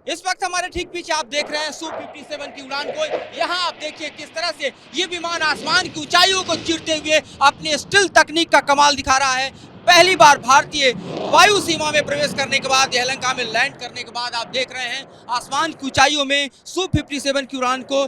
इस वक्त हमारे ठीक पीछे आप देख रहे हैं Su-57 की उड़ान को। यहाँ आप देखिए किस तरह से ये विमान आसमान की ऊंचाइयों को चीरते हुए अपनी स्टिल तकनीक का कमाल दिखा रहा है। पहली बार भारतीय वायु सीमा में प्रवेश करने के बाद, यलहंका में लैंड करने के बाद आप देख रहे हैं आसमान की ऊंचाइयों में Su-57 की उड़ान को,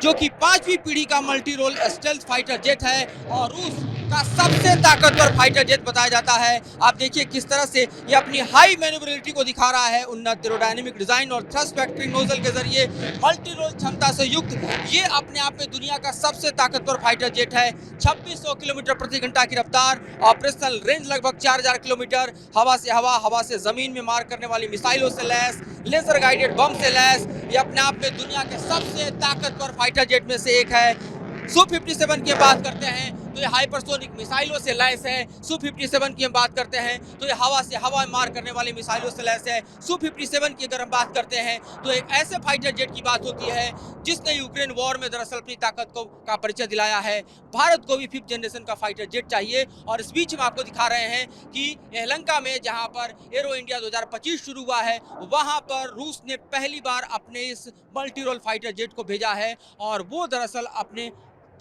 जो कि 5वीं पीढ़ी का multi role stealth fighter jet है और रूस का सबसे ताकतवर फाइटर जेट बताया जाता है। आप देखिए किस तरह से ये अपनी हाई मैन्यूवरेबिलिटी को दिखा रहा है। उन्नत एरोडायनेमिक डिजाइन और थ्रस्ट वेक्टरिंग नोजल के जरिए मल्टी रोल क्षमता से युक्त ये अपने आप में दुनिया का सबसे ताकतवर फाइटर जेट है। 2600 किलोमीटर प्रति घंटा की रफ्तार, ऑपरेशनल रेंज लगभग 4000 किलोमीटर, हवा से हवा, हवा से जमीन में मार करने वाली मिसाइलों से लैस, लेजर गाइडेड बम से लैस, ये अपने आप में दुनिया के सबसे ताकतवर फाइटर जेट में से एक है। Su-57 की बात करते हैं तो ये हाइपरसोनिक मिसाइलों से लैस है। Su-57 की हम बात करते हैं तो ये हवा से हवा मार करने वाली मिसाइलों से लैस है। Su-57 की अगर हम बात करते हैं तो एक ऐसे फाइटर जेट की बात होती है जिसने यूक्रेन वॉर में दरअसल अपनी ताकत को का परिचय दिलाया है। भारत को भी 5th जनरेशन का फाइटर जेट चाहिए और इस बीच हम आपको दिखा रहे हैं कि यलहंका में जहां पर एरो इंडिया 2025 शुरू हुआ है, वहां पर रूस ने पहली बार अपने इस मल्टी रोल फाइटर जेट को भेजा है और वो दरअसल अपने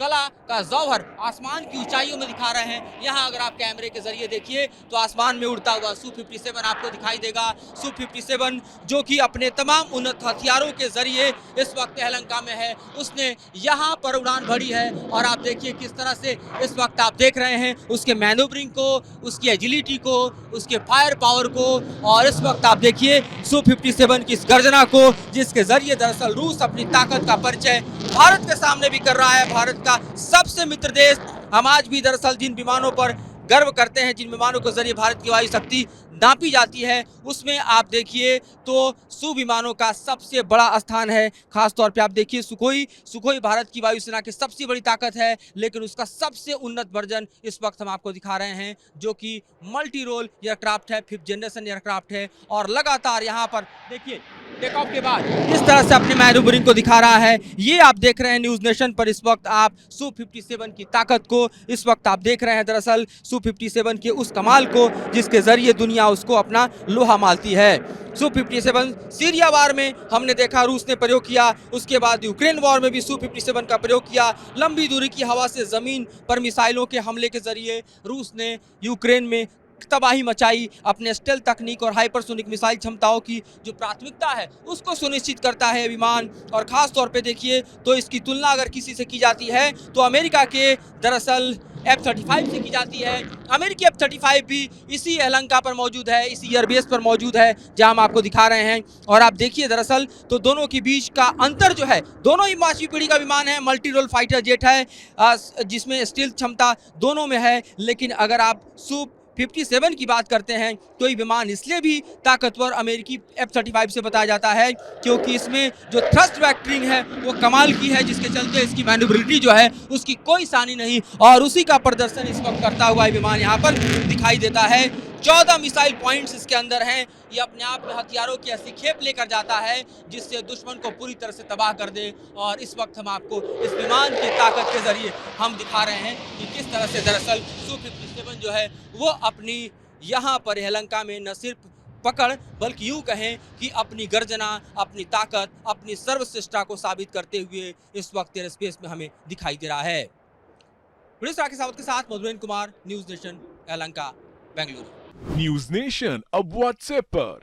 कला का जौहर आसमान की ऊंचाइयों में दिखा रहे हैं। यहाँ अगर आप कैमरे के जरिए देखिए तो आसमान में उड़ता हुआ Su-57 आपको दिखाई देगा। Su-57 जो कि अपने तमाम उन्नत हथियारों के जरिए इस वक्त यलहंका में है, उसने यहाँ पर उड़ान भरी है और आप देखिए किस तरह से इस वक्त आप देख रहे हैं उसके मैनूवरिंग को, उसकी एजिलिटी को, उसके फायर पावर को, और इस वक्त आप देखिए Su-57 की इस गर्जना को जिसके जरिए दरअसल रूस अपनी ताकत का परिचय भारत के सामने भी कर रहा है। भारत का सबसे मित्र देश। हम आज भी दरअसल जिन विमानों पर गर्व करते हैं, जिन विमानों के जरिए भारत की वायु शक्ति नापी जाती है, उसमें आप देखिए तो सु विमानों का सबसे बड़ा स्थान है। खास तौर पे आप देखिए सुखोई भारत की वायुसेना की सबसे बड़ी ताकत है, लेकिन उसका सबसे उन्नत वर्जन इस वक्त हम आपको दिखा रहे हैं जो कि मल्टी रोल एयरक्राफ्ट है, 5th जनरेशन एयरक्राफ्ट है और लगातार यहाँ पर देखिए टेक ऑफ के बाद किस तरह से अपने मैन्यूवरिंग को दिखा रहा है। ये आप देख रहे हैं न्यूज नेशन पर इस वक्त आप Su-57 की ताकत को इस वक्त आप देख रहे हैं, दरअसल Su-57 के उस कमाल को जिसके जरिए दुनिया उसको अपना लोहा मानती है। Su-57 सीरिया वार में हमने देखा रूस ने प्रयोग किया, उसके बाद यूक्रेन वॉर में भी Su-57 का प्रयोग किया। लंबी दूरी की हवा से जमीन पर मिसाइलों के हमले के जरिए रूस ने यूक्रेन में तबाही मचाई। अपने स्टेल तकनीक और हाइपरसोनिक मिसाइल क्षमताओं की जो प्राथमिकता है उसको सुनिश्चित करता है विमान। और खास तौर पे देखिए तो इसकी तुलना अगर किसी से की जाती है तो अमेरिका के दरअसल F-35 से की जाती है। अमेरिकी F-35 भी इसी यलहंका पर मौजूद है, इसी एयरबेस पर मौजूद है जहां हम आपको दिखा रहे हैं। और आप देखिए दरअसल तो दोनों के बीच का अंतर जो है, दोनों ही 5वीं पीढ़ी का विमान है, मल्टी रोल फाइटर जेट है जिसमें स्टील क्षमता दोनों में है। लेकिन अगर आप Su-57 की बात करते हैं तो ये विमान इसलिए भी ताकतवर अमेरिकी F-35 से बताया जाता है क्योंकि इसमें जो थ्रस्ट वेक्टरिंग है वो कमाल की है, जिसके चलते इसकी मैन्यूवरेबिलिटी जो है उसकी कोई सानी नहीं, और उसी का प्रदर्शन इस वक्त करता हुआ ये विमान यहाँ पर दिखाई देता है। 14 मिसाइल पॉइंट्स इसके अंदर हैं। ये अपने आप में हथियारों की ऐसी खेप लेकर जाता है जिससे दुश्मन को पूरी तरह से तबाह कर दे। और इस वक्त हम आपको इस विमान की ताकत के जरिए हम दिखा रहे हैं कि किस तरह से दरअसल Su-57 जो है वो अपनी यहाँ पर यलहंका में न सिर्फ पकड़ बल्कि यूं कहें कि अपनी गर्जना, अपनी ताकत, अपनी सर्वश्रेष्ठता को साबित करते हुए इस वक्त एयर स्पेस में हमें दिखाई दे रहा है। राकेश सावत के साथ Madhurendra Kumar, news nation, Yelahanka, Bengaluru. News nation अब व्हाट्सएप पर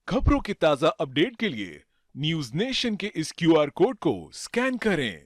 खबरों की ताजा अपडेट के लिए न्यूज नेशन के इस क्यूआर कोड को स्कैन करें।